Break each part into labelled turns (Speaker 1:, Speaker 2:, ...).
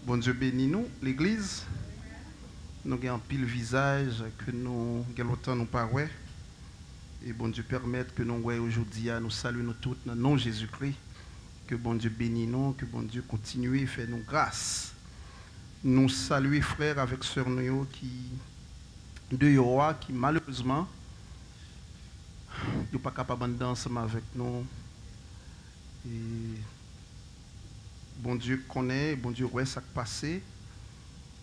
Speaker 1: Bon Dieu bénit nous, l'église. Nous avons un pile visage que nous avons longtemps nous pas ouais. Et bon Dieu permette que nous voyons aujourd'hui à nous saluer nous tous dans le nom de Jésus-Christ. Que bon Dieu bénisse nous, que bon Dieu continue à faire nous grâce. Nous saluons frères avec sœurs nous qui malheureusement ne sont pas capables de danser avec nous. Et bon Dieu connaît, bon Dieu voit ce qui passé.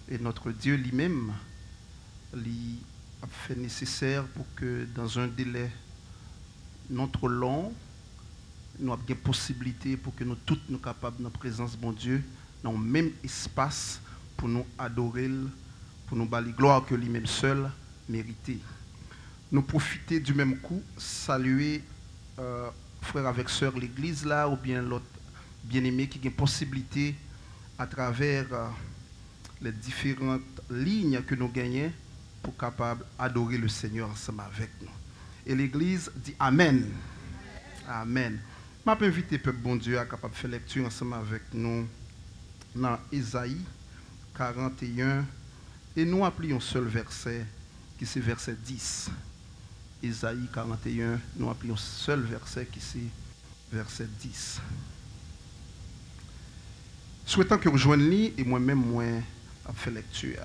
Speaker 1: Et notre Dieu lui-même a fait nécessaire pour que dans un délai non trop long, nous avons des possibilités pour que nous tous nous capables de la présence de bon Dieu dans le même espace pour nous adorer, pour nous balayer gloire que lui-même seul méritait. Nous profiter du même coup, saluer frères avec sœurs l'église là ou bien l'autre bien-aimé qui a une possibilité à travers les différentes lignes que nous gagnons pour capable adorer le Seigneur ensemble avec nous. Et l'église dit Amen. Amen. Je vais inviter le peuple bon Dieu à capable faire lecture ensemble avec nous dans Ésaïe 41 et nous appelons un seul verset qui c'est verset 10. Ésaïe 41, nous appelons un seul verset qui c'est verset 10. Souhaitant que vous rejoigniez et moi-même moi à faire lecture.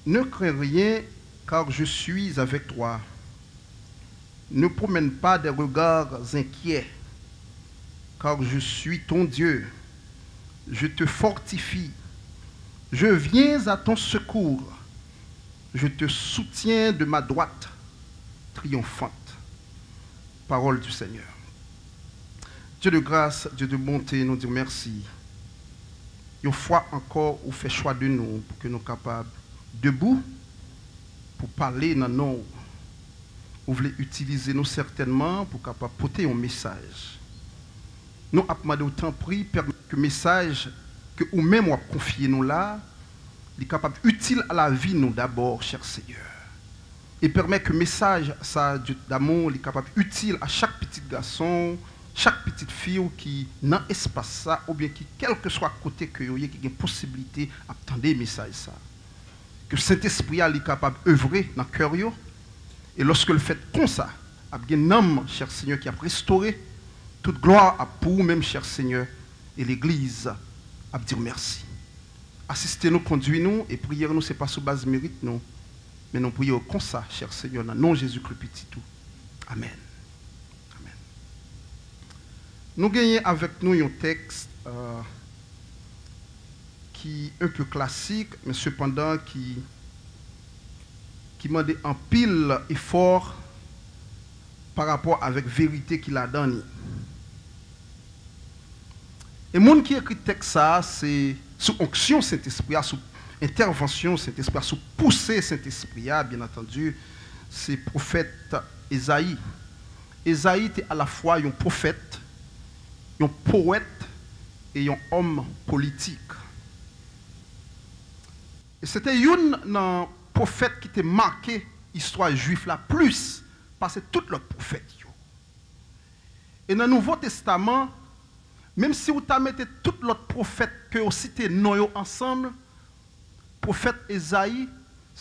Speaker 1: Ne crains rien car je suis avec toi. Ne promène pas des regards inquiets car je suis ton Dieu. Je te fortifie. Je viens à ton secours. Je te soutiens de ma droite triomphante. Parole du Seigneur. Dieu de grâce, Dieu de bonté, nous disons merci. Une fois encore, vous faites choix de nous pour que nous soyons capables, debout, pour parler dans nous. Vous voulez utiliser nous certainement pour capable porter un message. Nous avons demandé autant prix, permettre que le message que vous-même vous confié nous là, est capable utile à la vie nous d'abord, cher Seigneur. Et permet que le message d'amour est capable utile à chaque petit garçon, chaque petite fille qui dans l'espace ça, ou bien qui, quel que soit côté que vous avez, qui a une possibilité d'attendre le message ça. Que Saint-Esprit est capable d'œuvrer dans le cœur. Et lorsque le fait comme ça, il y a un homme, cher Seigneur, qui a restauré toute gloire à pour vous-même, cher Seigneur, et l'Église a dire merci. Assistez-nous, conduisez-nous, et priez-nous, ce n'est pas sous base mérite, non, mais nous prions comme ça, cher Seigneur, dans le nom de Jésus-Christ petit tout. Amen. Amen. Nous gagnons avec nous un texte qui est un peu classique, mais cependant qui m'a dit en pile effort par rapport avec vérité qu'il a donné. Et le monde qui écrit le texte, c'est sous onction Saint-Esprit, sous intervention Saint-Esprit, sous poussée Saint-Esprit, bien entendu, c'est le prophète Ésaïe. Ésaïe était à la fois un prophète, un poète et un homme politique. Et c'était un prophète qui était marqué l'histoire juive là plus parce que tout l'autre prophète. Et dans le Nouveau Testament, même si vous mettez tout l'autre prophète que vous citez non ensemble, prophète Ésaïe,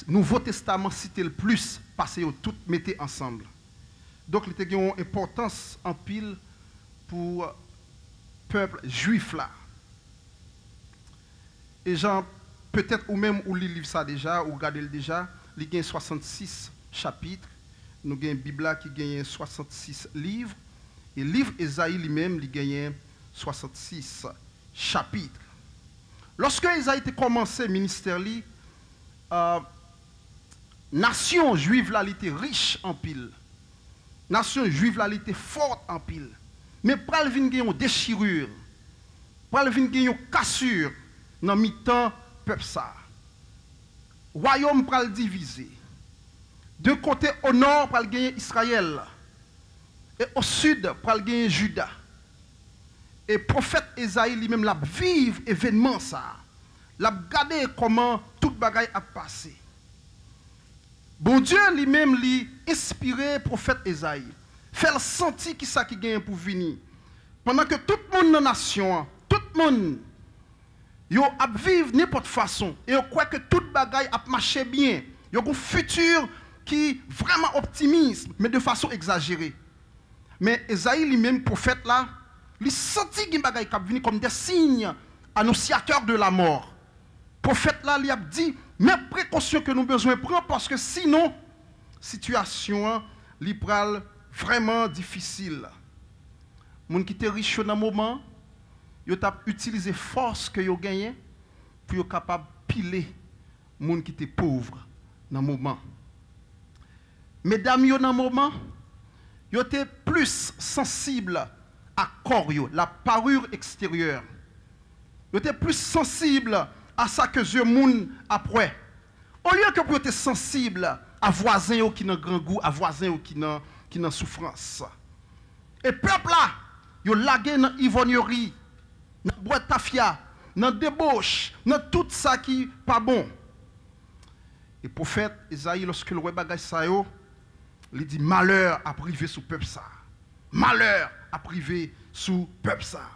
Speaker 1: Nouveau Testament cité le plus parce que vous tout mettez ensemble. Donc il était une importance en pile pour le peuple juif là. Et genre peut-être ou même ou lisez ça déjà, ou regardez-le déjà, il y a 66 chapitres. Nous avons une Bible qui gagne 66 livres. Et le livre Ésaïe lui-même, il gagne 66 chapitres. Lorsque Ésaïe a commencé le ministère, la nation juive là, était riche en pile. La nation juive là, était forte en pile. Mais pour elle venir une déchirure, pour elle venir une cassure dans le mi-temps peuple ça. Royaume pral divisé. De côté au nord pral gagner Israël et au sud pral gagner Juda. Et prophète Ésaïe lui-même l'a vive événement ça. L'a regardé comment toute bagaille a passé. Bon Dieu lui-même lui inspiré prophète Ésaïe. Fait sentir qui ça qui gagne pour venir. Pendant que tout le monde dans la nation, tout le monde Yo a vivre n'importe façon et yo croit que toute bagaille a marché bien. Yo un futur qui vraiment optimiste mais de façon exagérée. Mais Esaïe lui-même prophète là, il sentit qu'il bagaille qui venir comme des signes annonciateurs de la mort. Prophète là, il a dit mais précaution que nous besoin prendre parce que sinon situation li pral vraiment difficile. Moun qui était riche dans moment, yo t'a utilisé force que yo gagné pour yo capable piler moun qui était pauvre dans moment. Mesdames yo dans moment, yo étaient plus sensible à corps yo, la parure extérieure. Yo étaient plus sensible à ça que yeux moun après. Au lieu que pour être sensible à voisin yo qui nan grand goût, à voisin yo qui nan souffrance. Et peuple là, yo lagué dans ivrognerie, dans boîte tafia, dans débauche, dans tout ça qui pas bon. Et prophète Esaïe lorsque le bagay ça yo, il dit malheur à privé sous peuple ça. Malheur à privé sous peuple ça.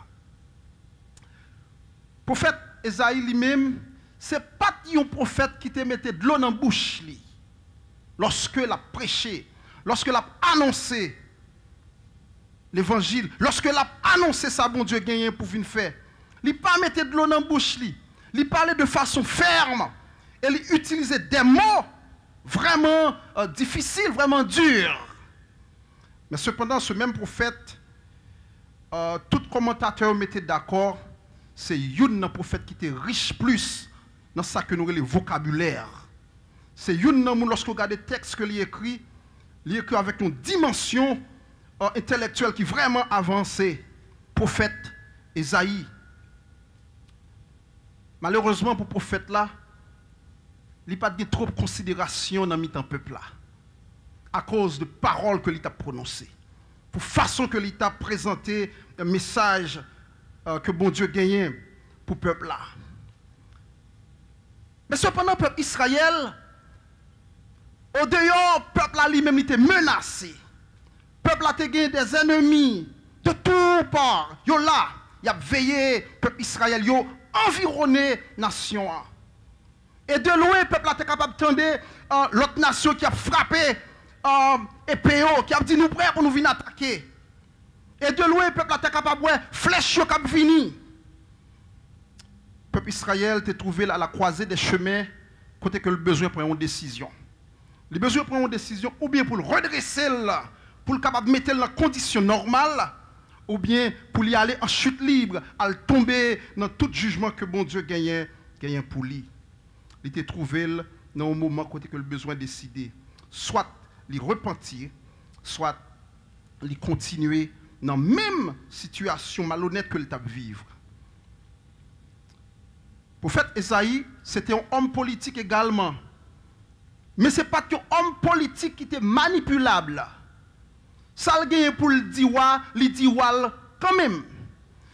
Speaker 1: Prophète Esaïe lui-même, c'est pas un prophète qui te mettait de l'eau dans la bouche li. Lorsque l'a prêché, lorsque l'a annoncé l'évangile, lorsque l'a annoncé ça bon Dieu gagné pour venir faire. Il pas mettait de l'eau dans la bouche li. Il parlait de façon ferme et il utilisait des mots vraiment difficiles, vraiment durs. Mais cependant, ce même prophète, tout commentateur mettait d'accord, c'est un prophète qui était riche plus dans ça que nous appelons le vocabulaire. C'est un lorsque vous regardez le texte qu'il écrit avec une dimension intellectuelle qui est vraiment avancée. Prophète Esaïe. Malheureusement pour le prophète là, il n'y a pas de trop de considération dans le peuple là. À cause de paroles que l'État a prononcées. Pour façon que l'État a présenté un message que bon Dieu gagne pour le peuple là. Mais cependant, le peuple Israël, au dehors, le peuple là lui-même était menacé. Le peuple a gagné des ennemis de toutes parts. Yo là, il a veillé, le peuple Israël, yo environné la nation. Et de loin, le peuple a été capable d'entendre l'autre nation qui a frappé et PO, qui a dit nous prêts pour nous venir attaquer. Et de loin, le peuple a été capable de flèche qui a venu. Le peuple Israël s'est trouvé à la croisée des chemins, côté que le besoin de prendre une décision. Le besoin de prendre une décision, ou bien pour le redresser, pour le capable de mettre dans condition normale, ou bien pour y aller en chute libre, à tomber dans tout jugement que bon Dieu gagne pour lui. Il s'est trouvé dans un moment côté que le besoin de décider. Soit il repentir, soit il continuer dans la même situation malhonnête que l'État vivre. Le prophète Esaïe, c'était un homme politique également. Mais ce n'est pas qu'un homme politique qui était manipulable. Ça le gagne pour le dire, il dit quand même.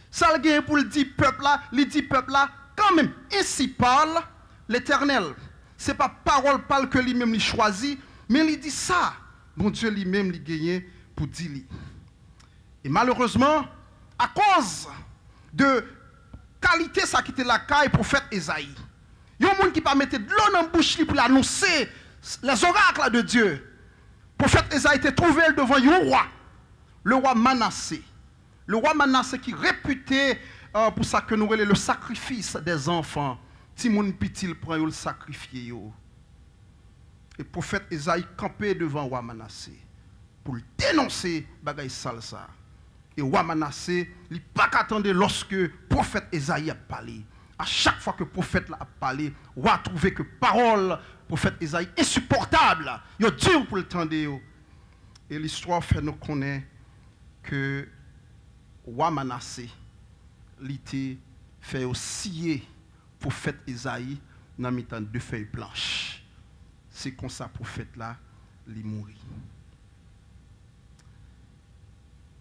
Speaker 1: Ça le gagne pour le dire peuple là, il dit peuple là quand même. Ainsi parle l'Éternel. Ce n'est pas parole parle que lui-même il choisit, mais il dit ça. Bon Dieu lui-même il gagne pour dire. Et malheureusement, à cause de qualité ça qui était la caille prophète Esaïe. Il y a un monde qui pas mettre de l'eau dans la bouche pour annoncer les oracles de Dieu. Le prophète Esaïe était trouvé devant un roi, le roi Manassé. Le roi Manassé qui est réputé pour ça que nous relève le sacrifice des enfants. Si mon petit prend le sacrifier. Et le prophète Esaïe campait devant le roi Manassé pour le dénoncer bagay sale ça. Et roi Manassé, il n'a pas qu'attendre lorsque le prophète Esaïe a parlé. À chaque fois que le prophète a parlé, on a trouvé que parole prophète Esaïe insupportable. Il est dur pour le tendre. Et l'histoire fait nous connaître que roi Manassé, il était fait scier prophète Esaïe dans le temps de feuilles blanches. C'est comme ça prophète là, il mourit.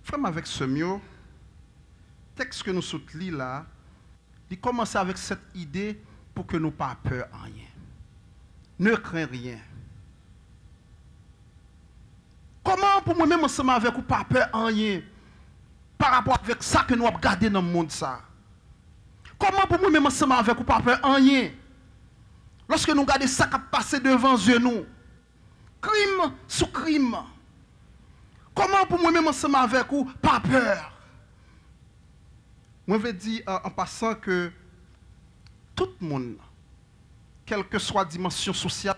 Speaker 1: Frère, avec ce mieux, texte que nous soutenons là, il commence avec cette idée pour que nous pas peur en rien. Ne crains rien. Comment pour moi-même ensemble avec vous pas peur en rien par rapport avec ça que nous avons gardé dans le monde ça? Comment pour moi-même ensemble avec vous pas faire rien? Lorsque nous regardons ça qui a passé devant nous, crime sous crime. Comment pour moi-même ensemble avec vous pas peur? Moi je veux dire en passant que tout le monde, quelle que soit la dimension sociale,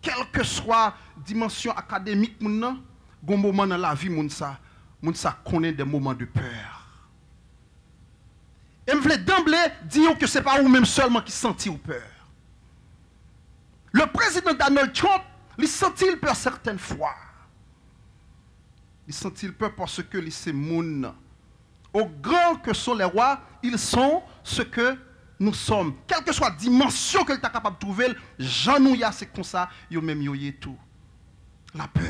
Speaker 1: quelle que soit la dimension académique, il y a un moment dans la vie, ça connaît des moments de peur. Et je voulais d'emblée dire que ce n'est pas vous-même seulement qui sentez peur. Le président Donald Trump, il sentit peur certaines fois. Il sentit peur parce que les gens, au grand que sont les rois, ils sont ce que nous sommes. Quelle que soit la dimension que tu es capable de trouver, j'en ai c'est comme ça, ils même yoyé tout. La peur.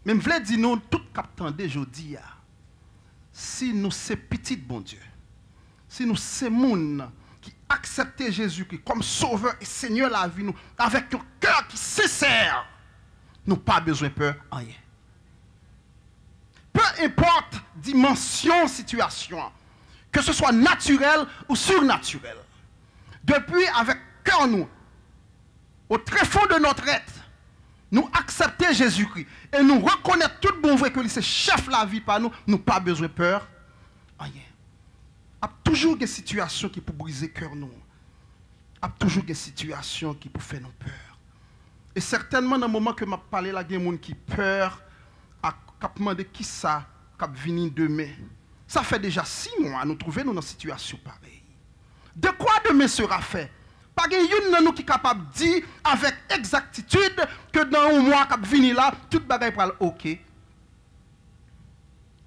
Speaker 1: Même je voulais dire nous, tout captant aujourd'hui, si nous sommes petits bon Dieu, si nous sommes qui acceptent Jésus-Christ comme sauveur et Seigneur la vie, nous, avec un cœur qui sincère, nous n'avons pas besoin de peur, rien. Peu importe dimension, situation, que ce soit naturel ou surnaturel, depuis avec cœur nous, au très fond de notre être, nous accepter Jésus-Christ et nous reconnaître tout bon vrai que c'est chef la vie par nous, nous n'avons pas besoin de peur, rien. Il y a toujours des situations qui peuvent briser le cœur nous. Il y a toujours des situations qui peuvent faire nous peur. Et certainement dans le moment que je parle là, il y a des gens qui peur, qui demandent qui ça, qui vient demain. Ça fait déjà 6 mois nous trouver dans une situation pareille. De quoi demain sera fait? Pas qu'il y a nous qui est capable de dire avec exactitude que dans un mois qui vient là, tout le bagage va OK.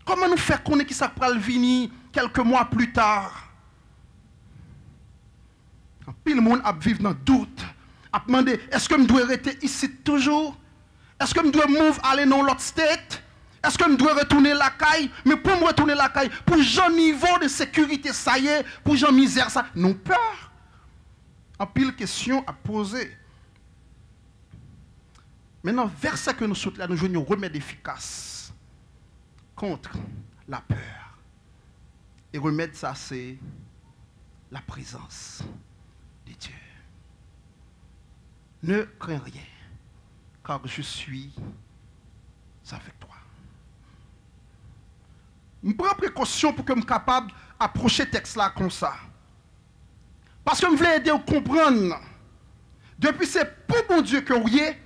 Speaker 1: Comment nous faire connaître qui ça va venir quelques mois plus tard? Puis le monde a vivre dans le doute, a demandé est-ce que je dois rester ici toujours? Est-ce que je dois move aller dans l'autre state? Est-ce que je dois retourner la caille? Mais pour me retourner la caille, pour un niveau de sécurité, ça y est, pour un misère, ça, nous peur. En pile question à poser. Maintenant, verset que nous sommes là, nous jouons un remède efficace contre la peur. Et remède ça, c'est la présence de Dieu. Ne crains rien, car je suis avec toi. Je prends précaution pour que je sois capable d'approcher le texte là comme ça. Parce que je voulais aider à comprendre. Depuis c'est pour mon Dieu que vous avez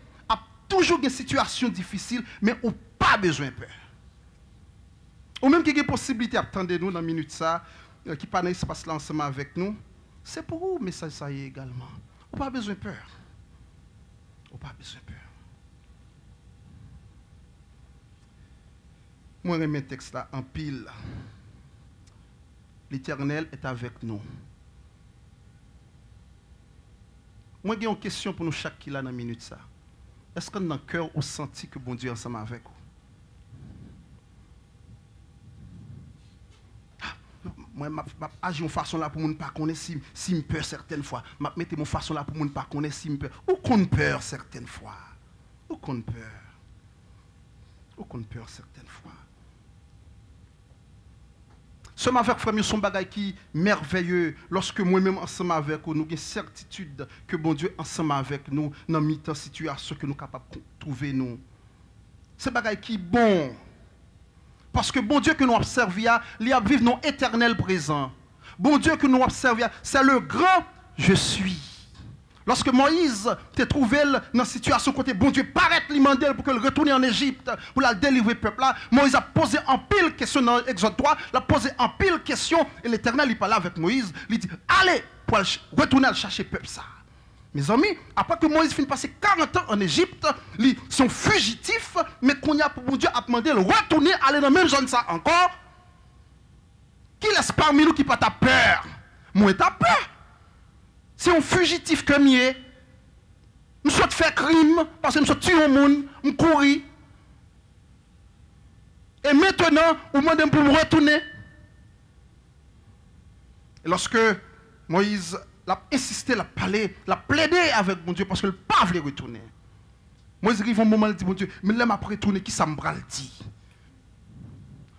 Speaker 1: toujours des situations difficiles, mais on n'a pas besoin de peur. Ou même qu'il y a des possibilités, attendez-nous dans une minute ça, qui pas dans l'espace là ensemble avec nous. C'est pour vous, mais ça y est également. On n'a pas besoin de peur. On n'a pas besoin de peur. Moi, je remets le texte là en pile. L'Éternel est avec nous. Moi, j'ai une question pour nous chaque qui là dans la minute ça. Est-ce que dans le cœur, vous sentez que bon Dieu est ensemble avec vous? Moi, je agis de façon là pour ne pas connaître si je peur certaines fois. Je mets mon façon là pour ne pas connaître si je peur. Ou qu'on peur certaines fois. Ou qu'on peur. Ou qu'on peur certaines fois. Somme avec frère, son bagage qui est merveilleux. Lorsque moi-même ensemble avec vous, nous avons certitude que bon Dieu ensemble avec nous dans la situation que nous sommes capables de trouver nous. C'est bagage qui est bon. Parce que bon Dieu que nous observons, il y a vivre nos éternel présent. Bon Dieu que nous observons, c'est le grand je suis. Lorsque Moïse s'est trouvé dans la situation côté bon Dieu paraît lui demander pour qu'il retourne en Égypte pour la délivrer le peuple là, Moïse a posé en pile de questions dans Exode 3, il a posé en pile de questions et l'Éternel il parlait avec Moïse, il dit allez pour retourner chercher le peuple ça. Mes amis, après que Moïse finit de passer 40 ans en Égypte, ils sont fugitifs, mais qu'on y a pour bon Dieu a demandé de retourner aller dans la même zone ça encore. Qui laisse parmi nous qui pas ta peur? Moi t'as peur. C'est un fugitif comme il est. Je souhaite faire crime parce que je souhaite tuer un monde, je courir. Et maintenant, vous demandez pour me retourner. Et lorsque Moïse a insisté, a parlé, a plaidé avec mon Dieu parce qu'il ne pas voulu retourner. Moïse arrive un moment, il dit, mon Dieu, mais là, après retourner, qui ça me bral dit?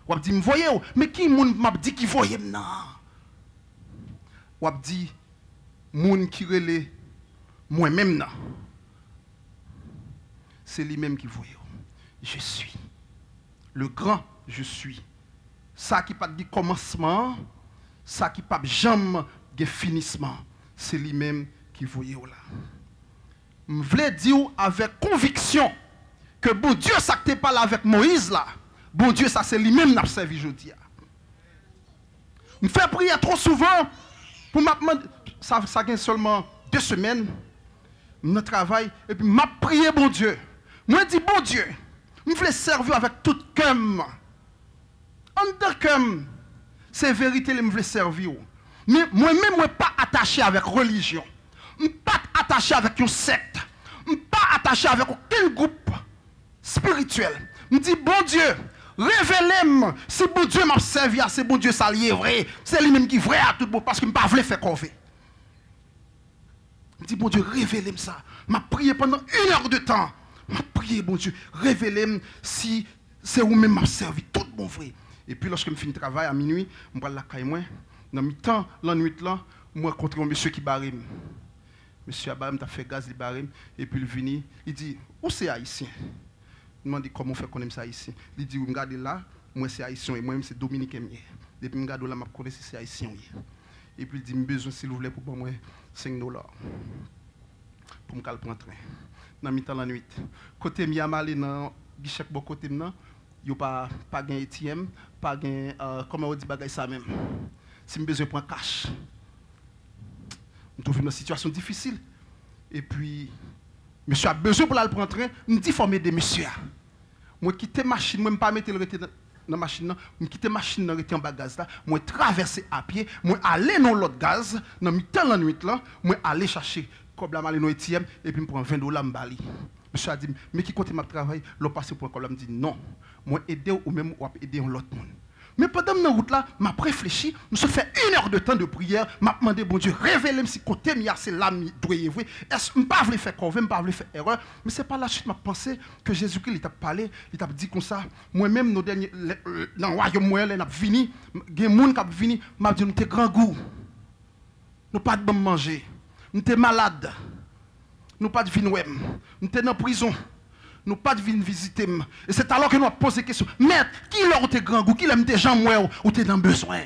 Speaker 1: Ou dit, me voyez, mais qui m'a dit qui voyait non? Ou dit, moun qui relè moi-même non. C'est lui-même qui voyait. Je suis. Le grand, je suis. Ça qui pas de commencement, ça qui pas jamais de finissement, c'est lui-même qui voyait là. Je voulais dire avec conviction que bon Dieu, ça que tu parles avec Moïse là, bon Dieu, ça c'est lui-même qui a servi aujourd'hui. Je fais prier trop souvent pour m'apprendre, ça gagne seulement 2 semaines, je travaille, et puis je prie bon Dieu. Moi je dis bon Dieu, je voulais servir avec tout cœur. En tant que c'est vérité, je voulais servir. Mais moi-même, je ne suis pas attaché avec religion. Je ne suis pas attaché avec une secte. Je ne suis pas attaché avec aucun groupe spirituel. Je dis, bon Dieu, révélez-moi si bon Dieu m'a servi, c'est bon Dieu, ça est vrai. C'est lui-même qui est vrai à tout le monde parce que je ne pas voulu faire corvée. Je dis, bon Dieu, révélez-moi ça. Je prié pendant 1 heure de temps. Je prié, bon Dieu, révélez-moi si c'est vous-même m'a servi, tout bon vrai. Et puis lorsque je finis le travail à minuit, je vais à la caille. Dans le temps, la nuit, là, je rencontre un monsieur qui barre. Monsieur Abarim a fait gaz, il barre. Et puis il vient, il dit, où c'est haïtien? Je me demande comment on fait qu'on aime ça haïtien. Il dit, regardez là, moi c'est haïtien et moi c'est dominicain. Depuis que je regarde là, je connais si c'est haïtien. Et puis il dit, j'ai besoin, s'il vous plaît, pour moi $5 pour me prendre le train. Dans le temps, la nuit. Côté Miamale, dans guichet bon côté maintenant, il n'y a pas de ATM, pas de comment on dit bagay ça même. Si je besoin de prendre cash, je trouve une situation difficile. Et puis, monsieur a besoin pour aller prendre train, je dis faut m'aider monsieur. Moi quitter machine, moi pas mettre le dans la machine, moi quitter machine dans en bas gaz là, moi traverser à pied, moi aller dans l'autre gaz, dans mi temps la nuit là, moi aller chercher comme la malle dans ATM et puis me prendre $20 m'bali. Monsieur a dit, mais qui côté m'a travail, l'on passe pour un me dit non, moi aider ou même ou aider l'autre monde. Mais pendant la route là, m'a réfléchi, je me suis fait 1 heure de temps de prière, m'a demandé bon Dieu, révélez-moi si côté mia c'est là doit y vrai. Est-ce que je pas voulu faire convaincre, pas voulu faire erreur, mais c'est pas la suite m'a pensé que Jésus-Christ il t'a parlé, il t'a dit comme ça, moi-même nos derniers dans le royaume moi là n'a vini, gen monde qui vini, m'a dit nous t'es grand goût. Nous pas de bon manger. Nous t'es malade. Nous pas de vin ouais. Nous t'es dans prison. Nous pas de venir visiter. Et c'est alors que nous avons posé la question. Maître, qui leur te grand goût, qui l'aime des gens moi ou t'es dans besoin?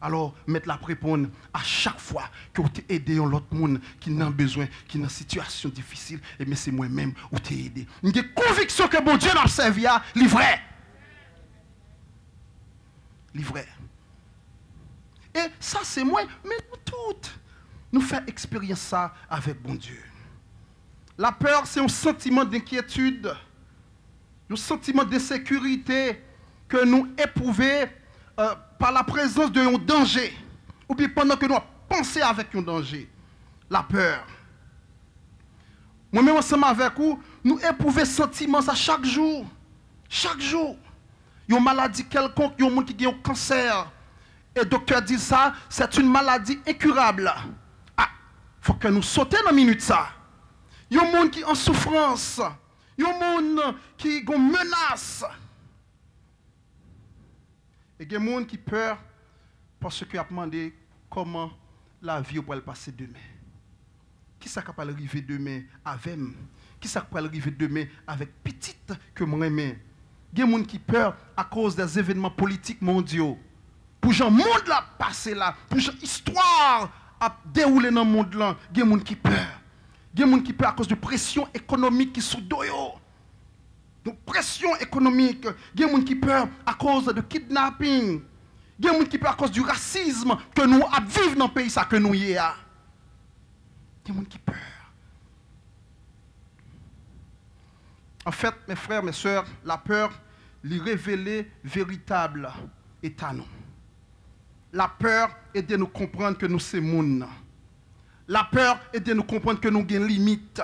Speaker 1: Alors, maître la répondre à chaque fois que vous t'es aidé l'autre monde qui n'a besoin, qui est dans une situation difficile, et mais c'est moi-même ou t'es aidé. J'ai conviction que bon Dieu m'a servi à livrer. Livrer. Et ça c'est moi, mais nous toutes, nous faisons expérience ça avec bon Dieu. La peur, c'est un sentiment d'inquiétude, un sentiment d'insécurité que nous éprouvons par la présence d'un danger, ou bien pendant que nous pensons avec un danger. La peur. Moi-même, ensemble avec vous, nous éprouvons ce sentiment ça chaque jour. Chaque jour. Il y a une maladie quelconque, il y a un monde qui a un cancer. Et le docteur dit ça, c'est une maladie incurable. Ah, il faut que nous sautions dans la minute ça. Il y a un monde qui est en souffrance. Il y a un monde qui est en menace. Et il y a un monde qui peur parce qu'il a demandé comment la vie va passer demain. Qui ça va arriver demain avec moi? Qui ça va arriver demain avec petite que moi aime? Il y a un monde qui peur à cause des événements politiques mondiaux. Pour que le monde là passer là, pour que l'histoire a déroulé dans le monde là, il y a un monde qui peur. Il y a des gens qui peur à cause de pression économique qui sont doyo. Donc pression économique. Il y a des gens qui peur à cause de kidnapping. Il y a des gens qui peur à cause du racisme que nous vivons dans le pays ça que nous y a. Il y a des gens qui peur. En fait, mes frères, mes sœurs, la peur lui révéler véritable état non. La peur est de nous comprendre que nous sommes moun. La peur est de nous comprendre que nous avons des limites.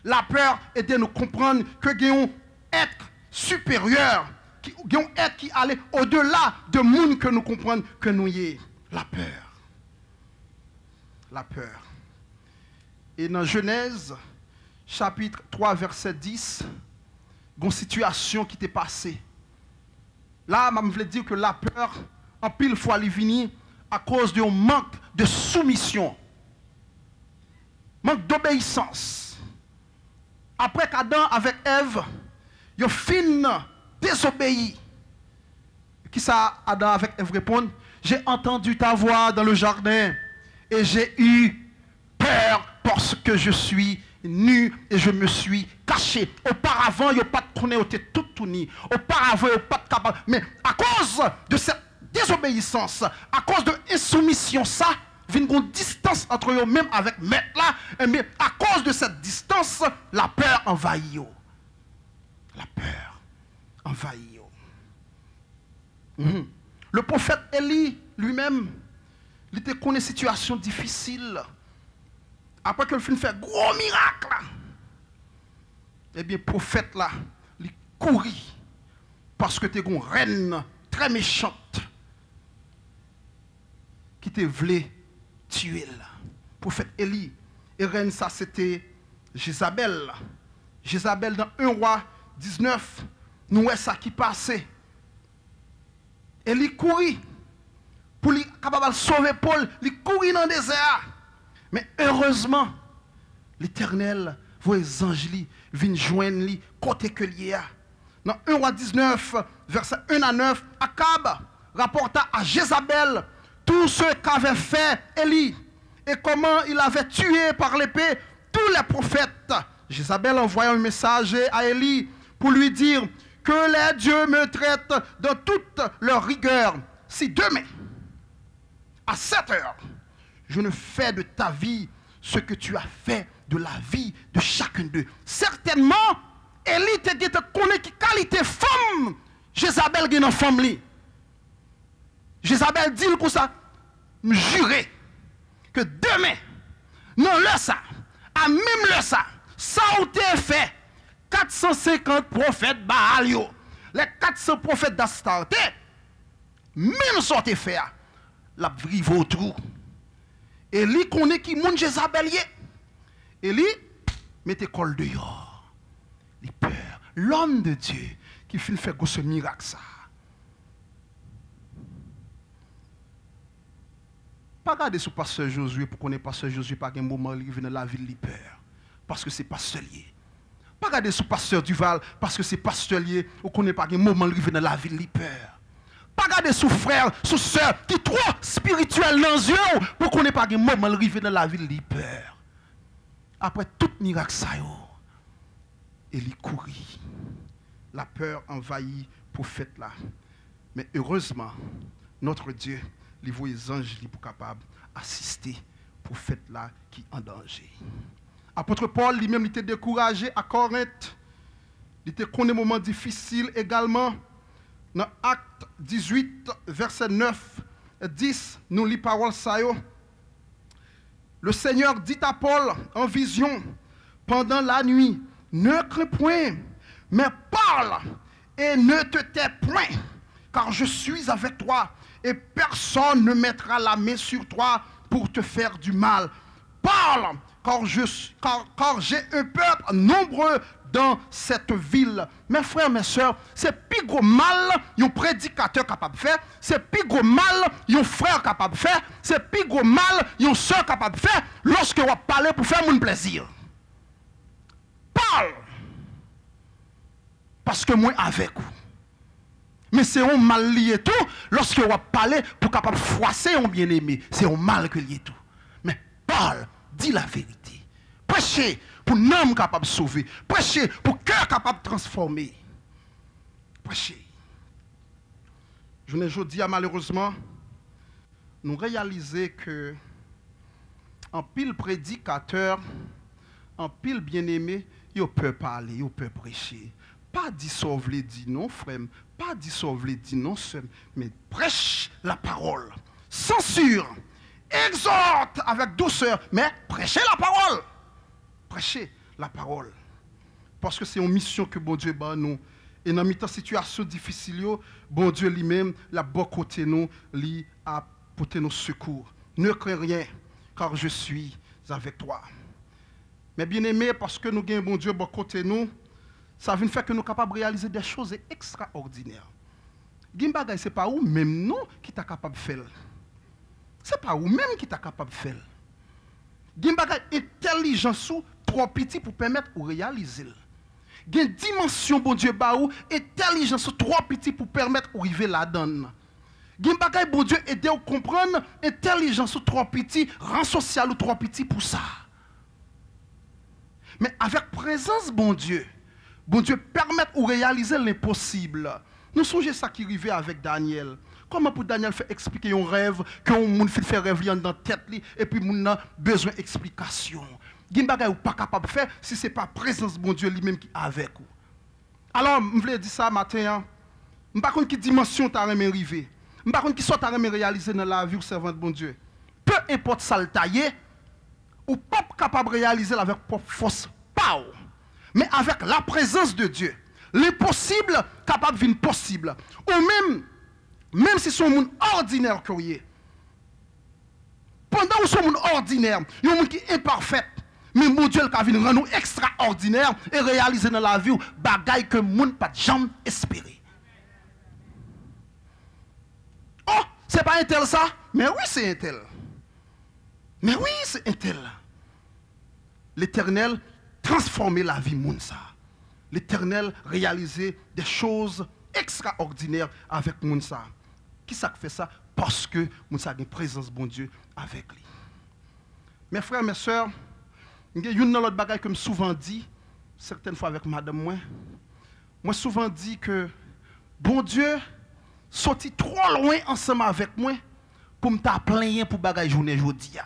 Speaker 1: La peur est de nous comprendre que nous avons un être supérieur, un être qui allait au-delà de monde que nous comprenons que nous y est. La peur. La peur. Et dans Genèse, chapitre 3, verset 10, il y a une situation qui t'est passée. Là, je veux dire que la peur, en pile fois, elle vient à cause d'un manque de soumission, manque d'obéissance. Après qu'Adam avec Ève, ils ont fini désobéi. Qui ça, Adam avec Ève répond? J'ai entendu ta voix dans le jardin et j'ai eu peur parce que je suis nu et je me suis caché. Auparavant, il n'y a pas de connaître, tout nu. Auparavant, il n'y a pas de capable. Mais à cause de cette désobéissance, à cause de l'insoumission, ça, il y a une distance entre eux, même avec maître là. Mais à cause de cette distance, la peur envahit. La peur envahit. Le prophète Élie lui-même, il était connu une situation difficile. Après que le film fait gros miracle, eh bien, le prophète là, il courit parce que tu es une reine très méchante qui te voulait tuer. Le prophète Élie, et reine ça c'était Jézabel. Jézabel dans 1 roi 19, nous voyons ça qui passait. Élie courit pour lui capable sauver Paul, il courit dans le désert. Mais heureusement, l'Éternel, voit les anges viennent joindre lui côté que lié. Dans 1 roi 19, verset 1 à 9, Akab rapporta à Jézabel tout ce qu'avait fait Élie et comment il avait tué par l'épée tous les prophètes. Jézabel envoya un messager à Élie pour lui dire que les dieux me traitent dans toute leur rigueur. Si demain, à 7 heures, je ne fais de ta vie ce que tu as fait de la vie de chacun d'eux. Certainement, Élie te connaît qui qualité femme. Jézabel est une femme. Jézabel dit comme ça, me jurer que demain, non le ça, à même le ça a été fait. 450 prophètes Baal, les 400 prophètes d'Astarte, même sortent faire, la brive au trou. Et lui connaît qui moun Jézabel. Et lui, mettez col dehors. Il peur. L'homme de Dieu qui fait ce miracle ça. Pas regarder sur pasteur Josué pour qu'on ait pasteur Josué par un moment il vient dans la ville, il peur. Parce que c'est pasteur lié. Pas regarder sur pasteur Duval parce que c'est pasteur lié ou qu'on n'est pas un moment il vient dans la ville, il peur. Pas regarder sous frère, sous soeur qui trop spirituel dans les yeux pour qu'on n'ait pas un moment arrivé dans la ville, il peur. Après tout miracle ça, il courit. La peur envahit le prophète là. Mais heureusement, notre Dieu, il voit les anges pour capable assister le prophète là qui est en danger. Apôtre Paul lui-même était découragé à Corinthe. Il était connu un moment difficile également. Dans Acte 18, verset 9 et 10, nous lisons parole ça. Le Seigneur dit à Paul en vision pendant la nuit, ne crains point, mais parle et ne te tais point, car je suis avec toi et personne ne mettra la main sur toi pour te faire du mal. Parle, car j'ai un peuple nombreux dans cette ville. Mes frères, mes soeurs, c'est plus gros mal un prédicateur capable de faire, c'est plus gros mal un frère capable de faire, c'est plus gros mal une soeur capable de faire lorsque vous parlez pour faire mon plaisir. Parle, parce que moi avec vous. Mais c'est un mal lié tout lorsque vous parlez pour capable de froisser un bien-aimé. C'est un mal que lié tout. Mais parle, dis la vérité. Prêchez pour un homme capable de sauver. Prêchez pour cœur capable de transformer. Prêchez. Je ne dis malheureusement, nous réalisons que en pile prédicateur, en pile bien-aimé, ils peuvent parler, ils peuvent prêcher. Pas dissolver les dit non, frère. Pas dissolver les dit non, seul. Mais prêche la parole. Censure. Exhorte avec douceur. Mais prêchez la parole. Prêchez la parole. Parce que c'est une mission que bon Dieu bat nous. Et dans une situation difficile, bon Dieu lui-même, la bon côté nous, lui a apporté nos secours. Ne crains rien, car je suis avec toi. Mais bien aimé, parce que nous avons bon Dieu bon côté nous, ça vient faire que nous sommes capables de réaliser des choses extraordinaires. Gen bagay c'est pas ou même non qui t'a capable de faire. C'est pas ou même qui t'a capable de faire. Gen bagay intelligence ou trop petit pour permettre ou réaliser. Gen dimension bon Dieu ba ou intelligence ou trop petit pour permettre ou arriver là-dedans. Gen bagay bon Dieu aider ou comprendre intelligence ou trop petit, rang social ou trop petit pour ça. Mais avec présence bon Dieu permet ou réaliser l'impossible. Nous songeons ça qui arrivait avec Daniel. Comment pour Daniel faire expliquer un rêve, qu'on moun fait rêve dans la tête et puis moun a besoin d'explication. Gen bagay ou pas capable de faire si c'est pas présence bon Dieu lui-même qui est avec vous. Alors, je voulais dire ça matin, je ne sais pas quelle dimension tu as arrivé. Je ne sais pas qui soit tu as réalisé dans la vie ou servant de bon Dieu. Peu importe ça le tailler, ou pas capable de réaliser avec propre force, pas. Mais avec la présence de Dieu, l'impossible capable de venir possible. Ou même si c'est un monde ordinaire que vous êtes. Pendant que c'est un monde ordinaire, il y a un monde qui est imparfait. Mais mon Dieu qui vient rendre nous extraordinaire et réaliser dans la vie bagaille que le monde pas jamais espérer. Oh, c'est pas un tel ça? Mais oui, c'est un tel. Mais oui, c'est un tel. L'Éternel transformer la vie moun ça. L'Éternel réaliser des choses extraordinaires avec moun ça. Qui ça fait ça? Parce que moun ça a une présence bon Dieu avec lui. Mes frères, mes sœurs, il y a une autre bagaille que je souvent dit, certaines fois avec madame moi souvent dit que bon Dieu sorti trop loin ensemble avec moi pour me plaindre pour bagaille journée jodi a.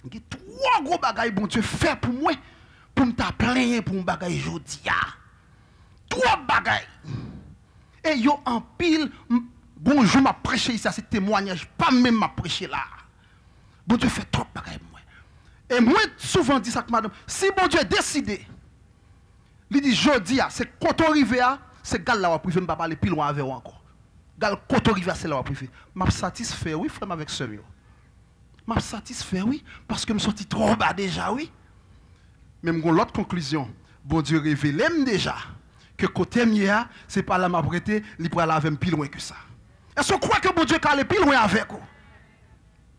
Speaker 1: Il y a trois gros bagailles bon Dieu fait pour moi pour me plaindre pour bagaille jodi a. Trois bagailles. Et yo en pile bonjour m'a prêché ici c'est témoignage pas même m'a prêché là. Bon Dieu fait trop bagaille pour moi. Et moi, souvent dit ça que madame, si bon Dieu décide, il dit, jodi, c'est quand on arrive, c'est gal là, on ne pas parler plus loin avec vous encore. Gal, quand on arrive, c'est là, on privé. Je suis satisfait, oui, frère, avec ce mieux. Je suis satisfait, oui, parce que je me sorti trop bas déjà, oui. Même l'autre conclusion, bon Dieu révèle déjà que côté mieux, c'est pas là, m'a prêté, il pourra aller plus loin que ça. Est-ce que vous croyez que bon Dieu peut aller plus loin avec vous?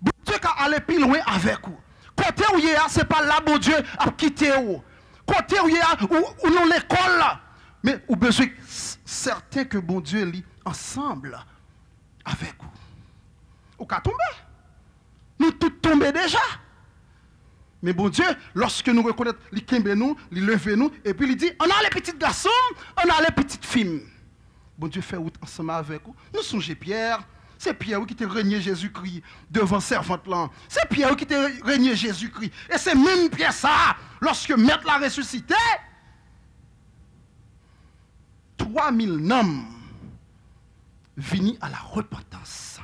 Speaker 1: Bon Dieu peut aller plus loin avec vous. Côté où il y a, ce n'est pas là, bon Dieu, à quitter où. Côté où il y a, où non l'école là. Mais vous besoin certain que bon Dieu lit ensemble avec vous. Ou qu'à tomber. Nous tous tombés déjà. Mais bon Dieu, lorsque nous reconnaissons, il kembe nous, il leve nous, et puis il dit, on a les petits garçons, on a les petites filles. Bon Dieu fait route ensemble avec vous. Nous songeons Pierre. C'est Pierre qui t'a régné Jésus-Christ devant servante là. C'est Pierre qui t'a régné Jésus-Christ. Et c'est même Pierre ça, lorsque Maître l'a ressuscité, 3000 hommes venus à la repentance.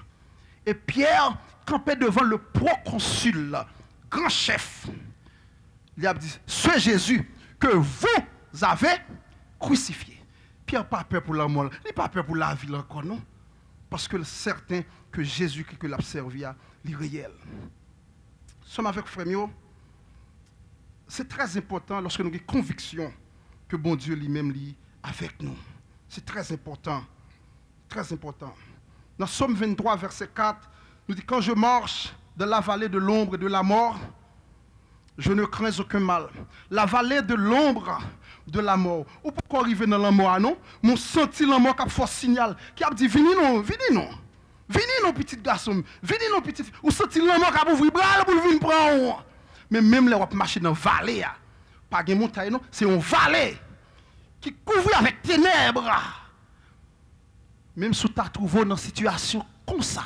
Speaker 1: Et Pierre campait devant le proconsul, grand chef. Il a dit, ce Jésus que vous avez crucifié. Pierre n'a pas peur pour la mort, il n'a pas peur pour la vie encore, non? Parce que certain que Jésus-Christ que l'a servi, il est réel. Nous sommes avec frère Mio. C'est très important lorsque nous avons conviction que bon Dieu lui-même est avec nous. C'est très important. Très important. Dans Somme 23, verset 4, nous dit, quand je marche dans la vallée de l'ombre et de la mort, je ne crains aucun mal. La vallée de l'ombre de la mort. Ou pourquoi arriver dans la mort, non? Mon senti la mort qui a fait signal, qui a dit, venez non, petit garçon, venez non, petit. Ou senti la mort qui a ouvert bras pour venir prendre. Mais même là, on va marcher dans la vallée, pas de montagne, non? C'est une vallée qui couvre avec ténèbres. Même si tu as trouvé dans une situation comme ça,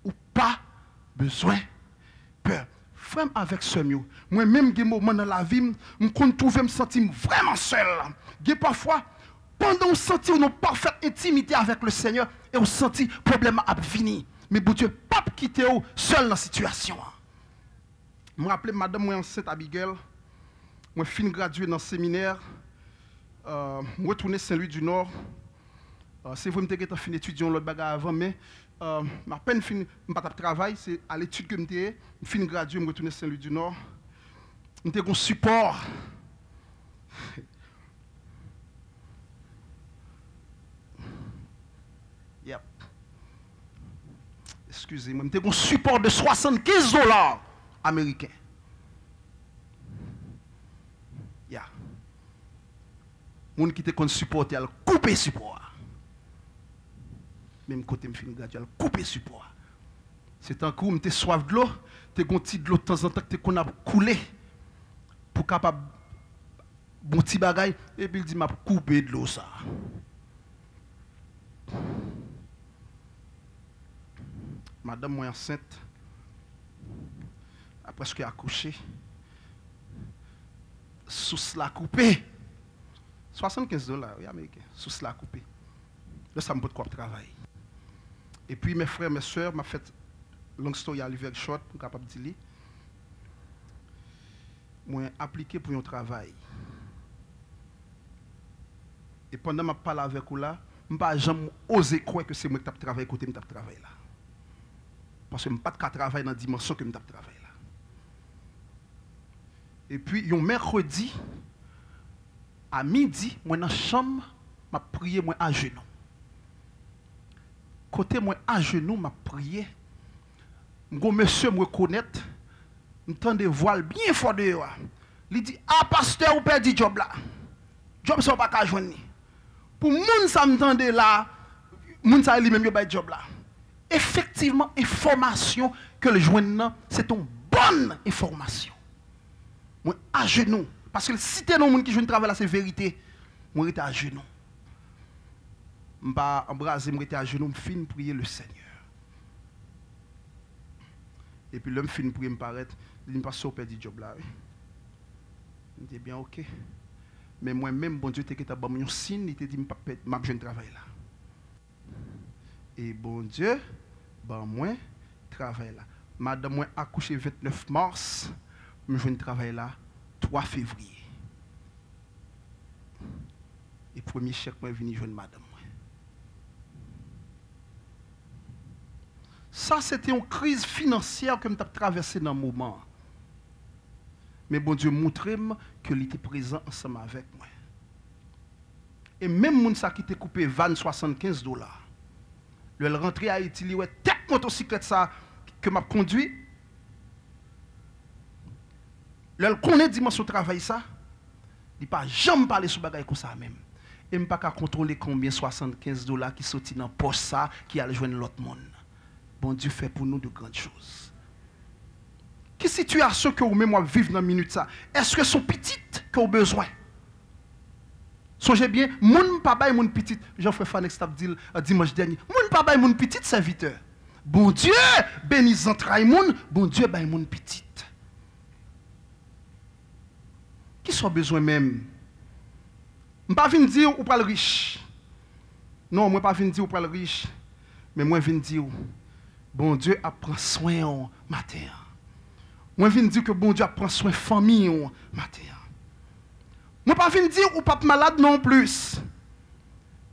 Speaker 1: ou pas besoin peur. Frère avec ce mieux. Moi-même, il y a des moments dans la vie, je me sentir vraiment seul. Il y a parfois, pendant qu'on sentit une parfaite intimité avec le Seigneur, et on sentit le problème à venir. Mais bon Dieu, pas quitter seul dans la situation. Je me rappelle, madame, moi, enceinte Abigail, moi, fin gradué dans le séminaire, je retourné à Saint-Louis du Nord. C'est vrai que je suis étudiant l'autre bagarre avant, mais ma peine fin, je travail, c'est à l'étude que je fin gradué, je retourné à Saint-Louis du Nord. Je suis un support. Yep. Excusez-moi, j'ai un support de $75 américains. Yeah. Moun qui te kon supporter, elle couper support. Même côté me fin gratuit, elle couper support. C'est un coup, m'te soif de l'eau, t'es gon ti de l'eau de temps en temps que qu'on a coulé pour capable bon petit bagay et puis il dit m'a couper de l'eau ça. Madame moi enceinte après ce qu'elle a accouché sous la coupé $75 oui américain sous la coupé là ça me peut quoi travail et puis mes frères mes sœurs m'a fait long story à l'hiver short pour capable dire moi appliqué pour un travail et pendant m'a parlé avec vous là je pas jamais osé croire que c'est moi qui t'a travaillé côté me t'a travaillé là parce que je ne peux pas travailler dans la dimension que je travaille là. Et puis, un mercredi, à midi, moi dans la chambre, je prié moi à genoux. Côté moi à genoux, je prié. Monsieur me reconnaît, j'entends des voiles bien fort dehors. Il dit, ah pasteur, vous perdez job là. Job ne sont pas qu'à joindre. Pour moun ça m'entende là, moun ça lui-même yo job là. Effectivement, information que le joignent, c'est une bonne information. Moi, à genoux. Parce que si tu es un monde qui joue un travail là, c'est vérité. Moi, j'étais à genoux. Je ne pas embrasser, je suis à genoux, je finis prier le Seigneur. Et puis, l'homme finit prier, me paraît, il ne pas sauver du job là. Je dis bien, ok. Mais moi-même, bon Dieu, tu as un signe, il t'a dit, je ne travail là. Et bon Dieu, ben moi, travail là. Madame moi accouché 29 mars, je viens travailler là 3 février. Et premier chèque moi venu joindre madame moi. Ça c'était une crise financière que je traversé dans le moment. Mais bon Dieu montre-moi que il était présent ensemble avec moi. Et même moun ça qui était coupé $75. Le rentré à Haïti, il y a tête motocyclette ça que m'a conduit. Le connaît dimension travail ça. Il pas jamais parler sur bagay comme ça même. Et me pas qu'à contrôler combien $75 qui sorti dans poche ça qui a joindre l'autre monde. Bon Dieu fait pour nous de grandes choses. Quelle situation que vous même vivre dans minute ça? Est-ce que sont petites que vous besoin? Songez bien, moun pa bay moun petit, Jean-Frère Fanex t'a dit dimanche dernier, moun pa bay moun petit serviteur. Bon Dieu, bénis entrailles moun, bon Dieu bay moun petit. Qui sont besoin même? Je pas vinn dire ou pas le riche. Non, moi pas vinn dire ou pas le riche, mais moi vinn dire bon Dieu a prend soin matin. Moi vinn dire que bon Dieu a prend soin famille matin. Moi pas viens dire ou pas malade non plus.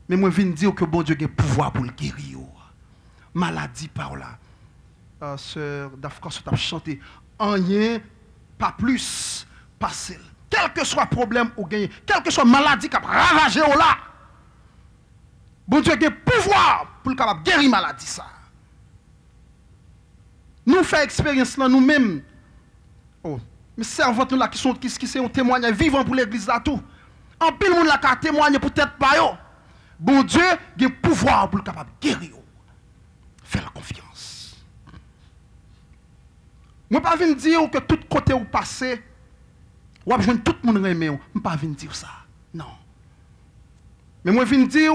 Speaker 1: Mais moi viens dire que bon Dieu a pouvoir pour le guérir. Maladie par là. Sœur Dafka tu as chanté rien pas plus passer. Quel que soit problème ou gagner, quelle que soit maladie qui a ravagé là. Bon Dieu a pouvoir pour capable guérir maladie ça. Nous faisons expérience là nous-mêmes. Oh. Mais servantes là qui sont un témoignage vivant pour l'église là tout. En pile monde là qui a témoigné peut-être pas yo. Bon Dieu a le pouvoir pour capable guérir. Fais la confiance. Moi pas venir dire que tout côté où passer ou besoin tout le monde aimer, moi pas venir dire ça. Non. Mais moi venir dire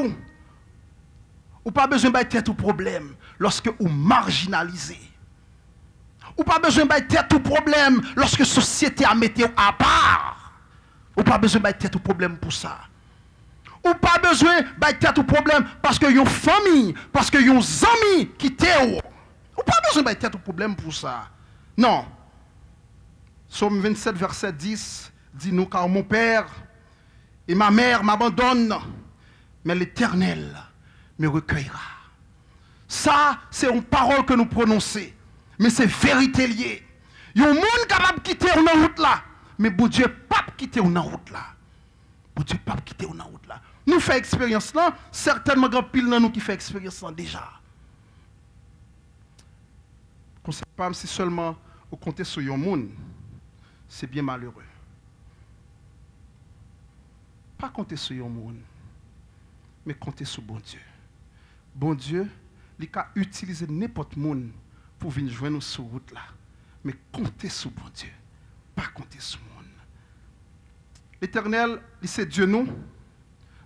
Speaker 1: ou pas besoin de tête au problème lorsque ou marginalisé. Ou pas besoin de tête au problème lorsque la société a mis à part. Ou pas besoin de tête au problème pour ça. Ou pas besoin de tête au problème parce que yon famille, parce que yon amis qui t'aiment. Ou pas besoin de tête au problème pour ça. Non. Psaume 27, verset 10 dit nous car mon père et ma mère m'abandonnent, mais l'Éternel me recueillera. Ça, c'est une parole que nous prononçons. Mais c'est vérité liée. Il y a un monde capable de quitter une route là. Mais bon Dieu, pas quitter une route là. Bon Dieu, pas quitter une route là. Nous faisons expérience là, certainement grand pile dans nous qui fait expérience là déjà. Conseil pas si seulement vous comptez sur un monde, c'est bien malheureux. Pas compter sur un monde, mais compter sur bon Dieu. Bon Dieu, il a utilisé n'importe monde pour venir joindre nous sur route là. Mais compter sur bon Dieu, pas compter sur le monde. L'Éternel, c'est Dieu nous.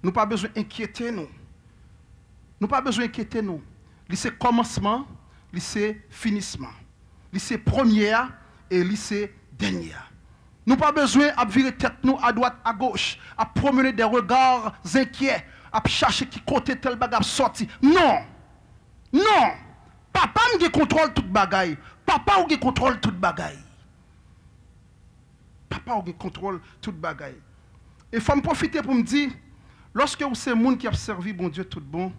Speaker 1: Nous pas besoin d'inquiéter nous. Nous pas besoin d'inquiéter nous. C'est commencement, c'est finissement. C'est première et c'est dernière. Nous pas besoin de virer tête nous à droite, à gauche, à promener des regards inquiets, à chercher qui côté tel bagage sorti. Non. Non. Papa me contrôle toute bagaille. Papa ou contrôle toute bagaille. Papa ou contrôle toute bagaille. Et il faut me profiter pour me dire, lorsque vous c'est monde qui a servi bon Dieu tout bon,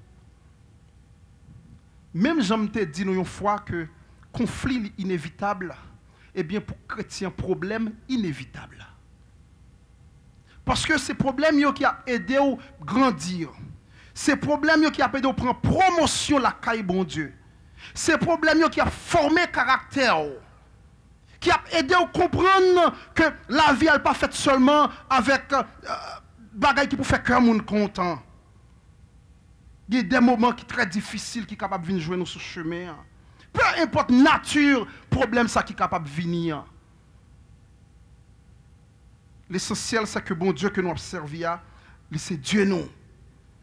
Speaker 1: même j'aime te dire une fois que conflit inévitable, eh bien pour chrétien problème inévitable. Parce que c'est problème qui a aidé à grandir. C'est problème qui a aidé à prendre promotion la caille bon Dieu. C'est problème qui a formé caractère. Qui a aidé à comprendre que la vie n'est pas faite seulement avec bagaille qui peut faire que monde content. Il y a des moments qui sont très difficiles qui sont capables de venir jouer sur ce chemin. Peu importe nature, problème ça qui est capable de venir. L'essentiel c'est que bon Dieu que nous avons servi, c'est Dieu nous.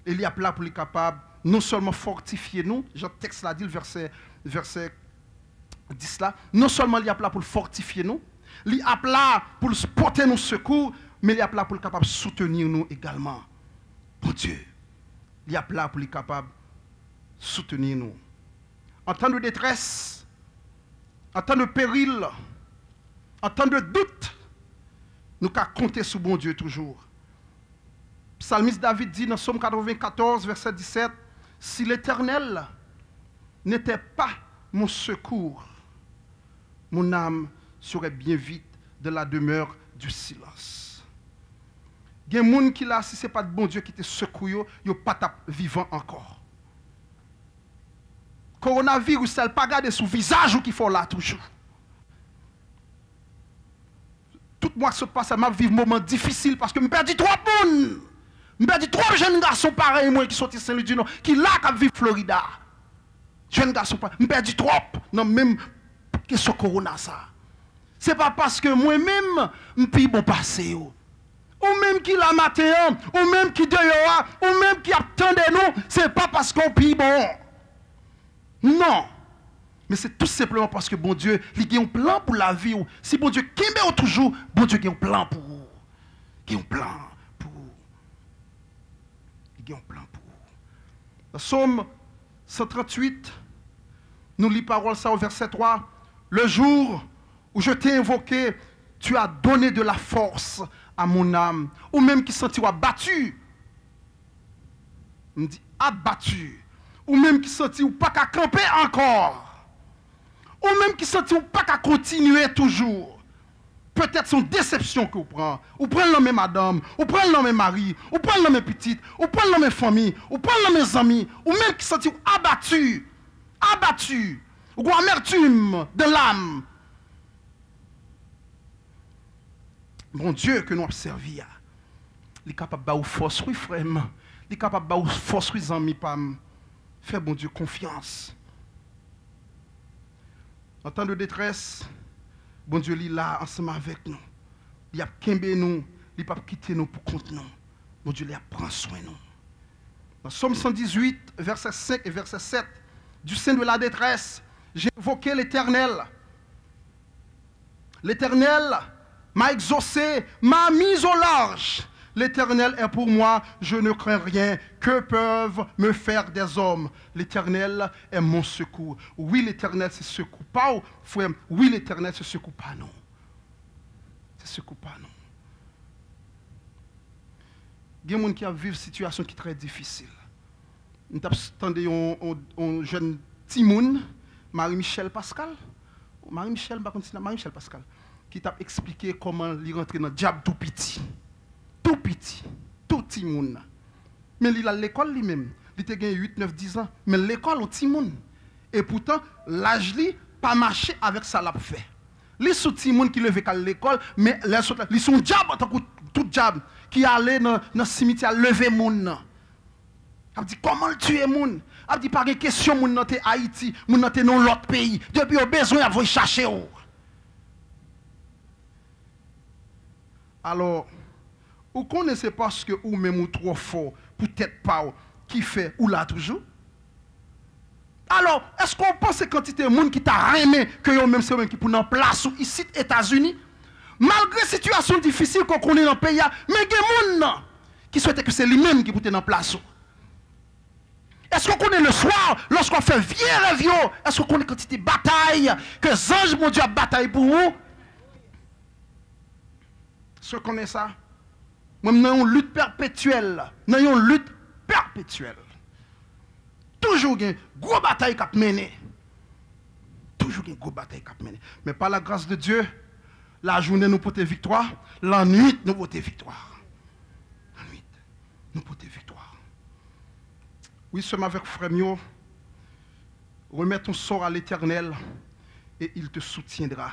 Speaker 1: Et il y a là pour les capables non seulement fortifier nous, Jean texte l'a dit le verset 10 là, non seulement il y a là pour fortifier nous, il y a là pour porter nos secours, mais il y a là pour le capable soutenir nous également. Bon Dieu, il y a là pour les capable soutenir nous. En temps de détresse, en temps de péril, en temps de doute, nous avons compter sur bon Dieu toujours. Psalmiste David dit dans Psaume 94, verset 17, « Si l'Éternel n'était pas mon secours, mon âme serait bien vite de la demeure du silence. » Il y a des gens qui là, si ce n'est pas de bon Dieu qui te secoue, ils ne sont pas vivants encore. Coronavirus, ça ne pas garder sous visage ou qu'il faut là toujours. Tout moi qui se passe, je vis un moment difficile parce que je perds trop de monde. Je perds trop de jeunes garçons pareils, moi qui sont ici Saint-Louis du Nord, qui là qui vivent Florida. Jeunes garçons pareils. Je perds trop dans même question corona ça. Ce n'est pas parce que moi-même, je suis bon passé. Ou même qui la matin, ou même qui dehors, ou même qui attendait nous, ce n'est pas parce qu'on est bon. Non. Mais c'est tout simplement parce que bon Dieu, il a un plan pour la vie. Si bon Dieu kembe toujours, bon Dieu a un plan pour vous. Il a un plan pour vous. Il a un plan pour vous. Dans Psaume 138, nous lisons parole ça au verset 3. Le jour où je t'ai invoqué, tu as donné de la force à mon âme. Ou même qui sentit abattu. On dit abattu. Ou même qui sentit ou pas qu'à camper encore. Ou même qui sentit ou pas qu'à continuer toujours. Peut-être son déception que vous prenez. Ou prenez le même madame, ou prenez le même mari, ou prenez le même petite, ou prenez le même famille, ou prenez le même amis, ou même qui sentit abattu, abattu, ou amertume de l'âme. Bon Dieu que nous avons servi, il est capable de vous force, oui frère, il est capable de vous force, oui amis, fais bon Dieu confiance. En temps de détresse, bon Dieu est là ensemble avec nous. Il a kembe nous, il n'a pas quitté nous pour compte nous. Bon Dieu il prend soin de nous. Dans Psaume 118, verset 5 et verset 7, du sein de la détresse, j'ai invoqué l'Éternel. L'Éternel m'a exaucé, m'a mis au large. L'Éternel est pour moi, je ne crains rien. Que peuvent me faire des hommes? L'Éternel est mon secours. Oui, l'Éternel se secoue pas, frère. Oui, l'Éternel se secoue pas, non. Se secoue pas, non. Il y a des gens qui vivent une situation qui est très difficile. Nous avons un jeune Timoun, Marie-Michel Pascal. Marie-Michel Pascal, qui t'a expliqué comment il rentre dans le diable tout petit. Tout petit, tout petit monde. Mais il a l'école lui-même. Il a 8, 9, 10 ans. Mais l'école, on petit monde. Et pourtant, l'âge li pas marché avec ça l'a fait. Les sous-petits monde qui levaient à l'école, mais les sont diable, tout diable, qui allait dans le cimetière lever moun. Il dit comment le tuer moun? Il dit pas de question moun dans Haïti, moun dans l'autre pays. Depuis au besoin, il faut chercher où. Alors, vous connaissez parce que ou même ou trop fort, peut-être pas qui fait ou là toujours. Alors, est-ce qu'on pense que quantité de monde qui t'a aimé que yo même c'est même qui pour en place ou ici aux États-Unis, malgré situation difficile qu'on connaît dans le pays, mais il y a des gens qui souhaitent que c'est lui-même qui pour en place. Est-ce qu'on connaît le soir, lorsqu'on fait vieux rêve, est-ce qu'on connaît quantité de bataille que les anges, mon Dieu, a bataille pour vous? Est-ce qu'on connaît ça? Moi, nous avons une lutte perpétuelle. Nous avons une lutte perpétuelle. Toujours une grosse bataille qui a mené. Toujours une grosse bataille qui a mené. Mais par la grâce de Dieu, la journée nous porte victoire, la nuit nous porte victoire. La nuit nous porte victoire. Oui, sommes avec frère Mio. Remets ton sort à l'Éternel et il te soutiendra.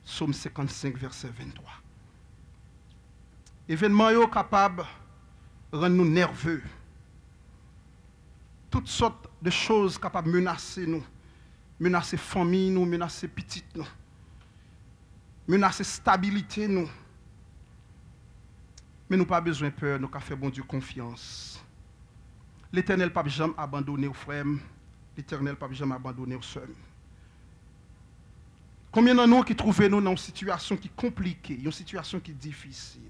Speaker 1: Psaume 55, verset 23. Événement est capable de rendre nous nerveux. Toutes sortes de choses capables de menacer nous. Menacer famille nous, menacer petite nous. Menacer stabilité nous. Mais nous n'avons pas besoin de peur, nous avons fait bon Dieu confiance. L'Éternel n'a pas jamais abandonné aux frères. L'Éternel n'a pas jamais abandonné aux sœurs. Combien de nous qui trouvons nous dans une situation qui est compliquée, une situation qui est difficile?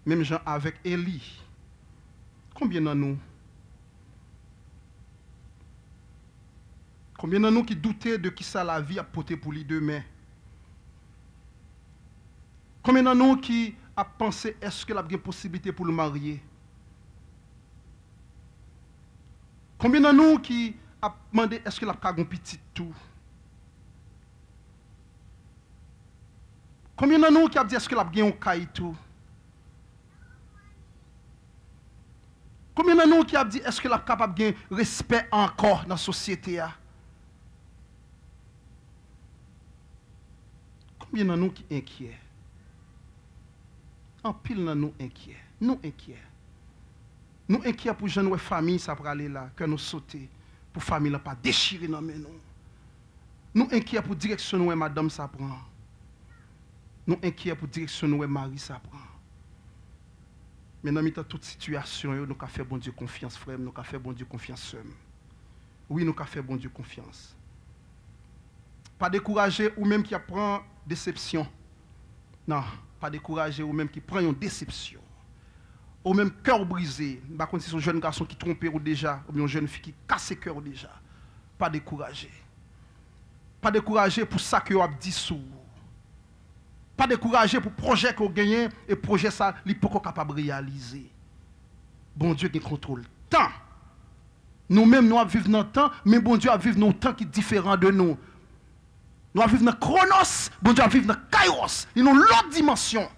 Speaker 1: Même gens avec Élie. Combien de nous? Combien de nous qui doutaient de qui ça la vie a porté pour lui demain? Combien de nous qui a pensé est-ce qu'il a une possibilité pour le marier? Combien de nous qui a demandé est-ce qu'il a un petit tout? Combien de nous qui a dit est-ce qu'il a un caille tout? Combien de nous qui a dit est-ce qu'il a capable de respect encore dans la société? Combien de nous qui inquiets? En pile de nous inquiets. Nous inquiets. Nous inquiets pour jeunes famille, ça pour aller là, que nous sauter, pour famille là pas déchirer dans nous. Nous inquiets pour direction nous madame ça prend. Nous inquiets pour direction nous mari ça prend. Mais dans toute situation, nous avons fait bon Dieu confiance, frère, nous avons fait bon Dieu confiance, sœur. Oui, nous avons fait bon Dieu confiance. Pas décourager ou même qui apprend déception. Non, pas décourager ou même qui prend une déception. Ou même cœur brisé. Par contre, si c'est un jeune garçon qui trompe ou déjà, ou bien une jeune fille qui casse le cœur déjà. Pas décourager. Pas décourager pour ça que vous avez dit sous. Pas décourager pour le projet que vous gagnez et le projet ça, il n'est pas capable de réaliser. Bon Dieu qui contrôle le temps. Nous-mêmes, nous vivons dans le temps, mais bon Dieu vivre dans un temps qui est différent de nous. Nous vivons dans Chronos, bon Dieu vivre dans Kairos. Ils ont l'autre dimension.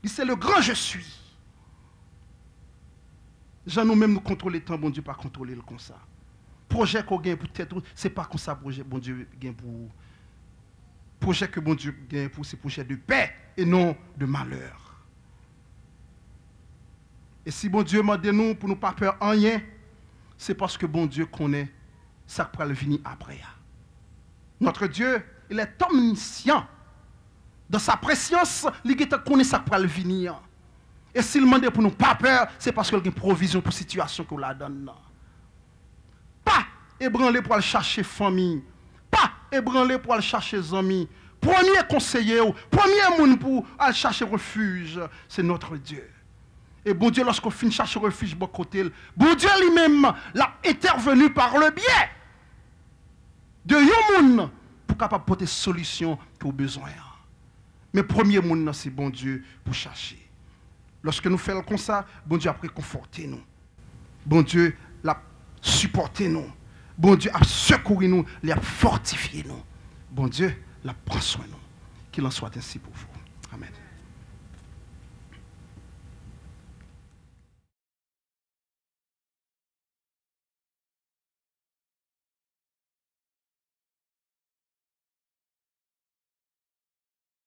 Speaker 1: C'est le grand je suis. Jean nous-mêmes nous contrôlons le temps, bon Dieu pas contrôler le comme ça. Projet qu'on gagne peut-être, c'est pas comme ça projet bon Dieu gagne pour. Projet que bon Dieu gagne pour, c'est projet de paix et non de malheur. Et si bon Dieu m'a dit nous pour nous pas peur en rien, c'est parce que bon Dieu connaît ça qui va venir après. Notre Dieu, il est omniscient. Dans sa préscience, il connaît ça qui va venir. Et s'il demande pour nous pas peur, c'est parce qu'il y a une provision pour la situation qu'on la donne. Pas ébranler pour aller chercher famille. Pas ébranler pour aller chercher les amis. Premier conseiller, premier monde pour aller chercher refuge, c'est notre Dieu. Et bon Dieu, lorsqu'on finit chercher refuge, bon côté, bon Dieu lui-même l'a intervenu par le biais de yon monde pour capable porter solution aux besoins. Mais premier monde, c'est bon Dieu pour chercher. Lorsque nous faisons comme ça, bon Dieu a réconforté nous. Bon Dieu l'a supporté nous. Bon Dieu a secouru nous, il a fortifié nous. Bon Dieu l'a pris soin de nous. Qu'il en soit ainsi pour vous. Amen.